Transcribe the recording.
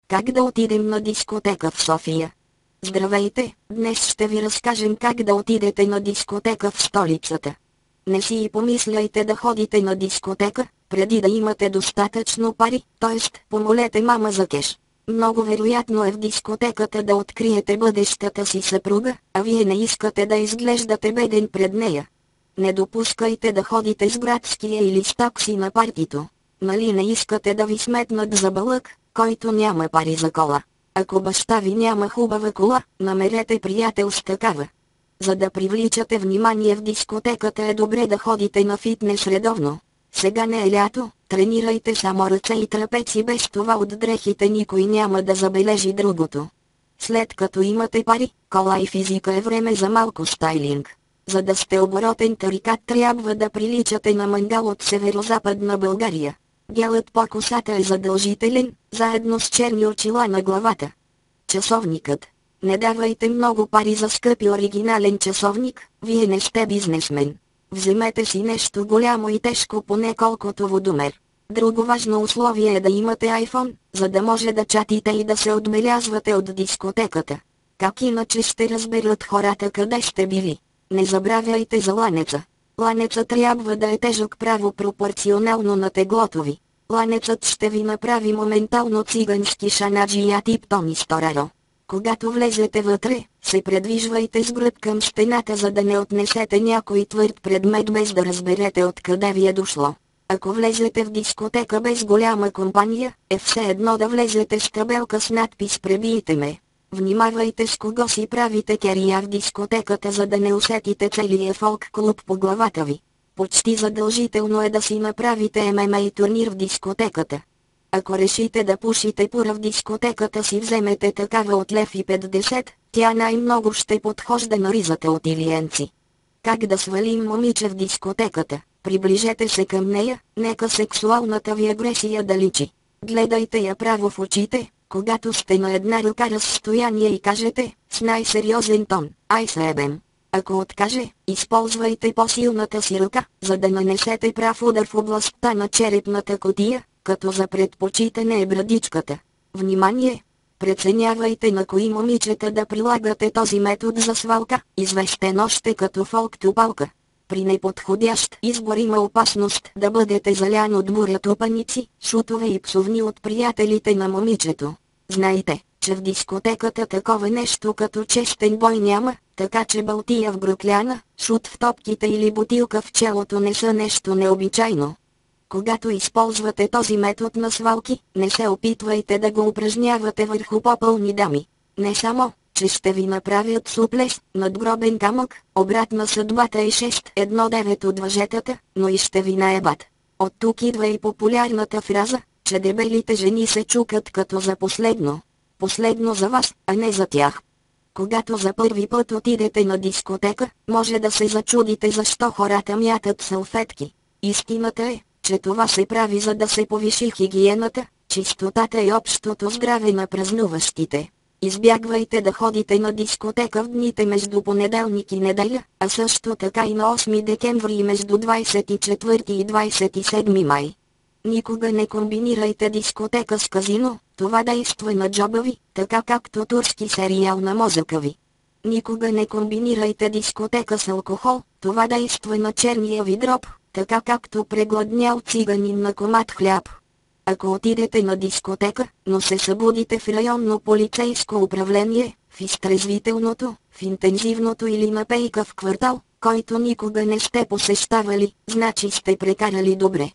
Как да отидем на дискотека в София? Здравейте, днес ще ви разкажем как да отидете на дискотека в столицата. Не си и помисляйте да ходите на дискотека, преди да имате достатъчно пари, т.е. помолете мама за кеш. Много вероятно е в дискотеката да откриете бъдещата си съпруга, а вие не искате да изглеждате беден пред нея. Не допускайте да ходите с градския или с такси на партито. Нали не искате да ви сметнат за бълък, който няма пари за кола? Ако баща ви няма хубава кола, намерете приятел с такава. За да привличате внимание в дискотеката е добре да ходите на фитнес редовно. Сега не е лято, тренирайте само ръце и трапеци, без това от дрехите никой няма да забележи другото. След като имате пари, кола и физика е време за малко стайлинг. За да сте оборотен тарикат трябва да приличате на мангал от северозападна България. Гелът по косата е задължителен, заедно с черни очила на главата. Часовникът. Не давайте много пари за скъпи оригинален часовник, вие не сте бизнесмен. Вземете си нещо голямо и тежко, поне колкото водомер. Друго важно условие е да имате iPhone, за да може да чатите и да се отбелязвате от дискотеката. Как иначе ще разберат хората къде сте били? Не забравяйте за ланеца. Ланецът трябва да е тежък право пропорционално на теглото ви. Ланецът ще ви направи моментално цигански шанаджия тип Тони Стораро. Когато влезете вътре, се предвижвайте с гръб към стената, за да не отнесете някой твърд предмет без да разберете откъде ви е дошло. Ако влезете в дискотека без голяма компания, е все едно да влезете с табелка с надпис "Пребийте ме". Внимавайте с кого си правите керия в дискотеката, за да не усетите целия фолк клуб по главата ви. Почти задължително е да си направите ММА турнир в дискотеката. Ако решите да пушите пура в дискотеката, си вземете такава от 1,50 лв, тя най-много ще подхожда на ризата от илиенци. Как да свалим момиче в дискотеката? Приближете се към нея, нека сексуалната ви агресия да личи. Гледайте я право в очите, когато сте на една ръка разстояние, и кажете, с най-сериозен тон: "Ай себем". Ако откаже, използвайте по-силната си ръка, за да нанесете прав удар в областта на черепната кутия, като за предпочитане е брадичката. Внимание! Преценявайте на кои момичета да прилагате този метод за свалка, известен още като фолк-тупалка. При неподходящ избор има опасност да бъдете залян от буря тупаници, шутове и псовни от приятелите на момичето. Знайте, че в дискотеката такова нещо като честен бой няма, така че балтия в брукляна, шут в топките или бутилка в челото не са нещо необичайно. Когато използвате този метод на свалки, не се опитвайте да го упражнявате върху по-пълни дами. Не само, че ще ви направят суплес, надгробен камък, обратна съдбата и 6-1-9 от въжетата, но и ще ви наебат. От тук идва и популярната фраза, че дебелите жени се чукат като за последно. Последно за вас, а не за тях. Когато за първи път отидете на дискотека, може да се зачудите защо хората мятат салфетки. Истината е, че това се прави, за да се повиши хигиената, чистотата и общото здраве на празнуващите. Избягвайте да ходите на дискотека в дните между понеделник и неделя, а също така и на 8 декември и между 24 и 27 май. Никога не комбинирайте дискотека с казино, това действа на джоба ви, така както турски сериал на мозъка ви. Никога не комбинирайте дискотека с алкохол, това действа на черния ви дроб, така както прегладнял циганин на комат хляб. Ако отидете на дискотека, но се събудите в районно полицейско управление, в изтрезвителното, в интензивното или на пейка в квартал, който никога не сте посещавали, значи сте прекарали добре.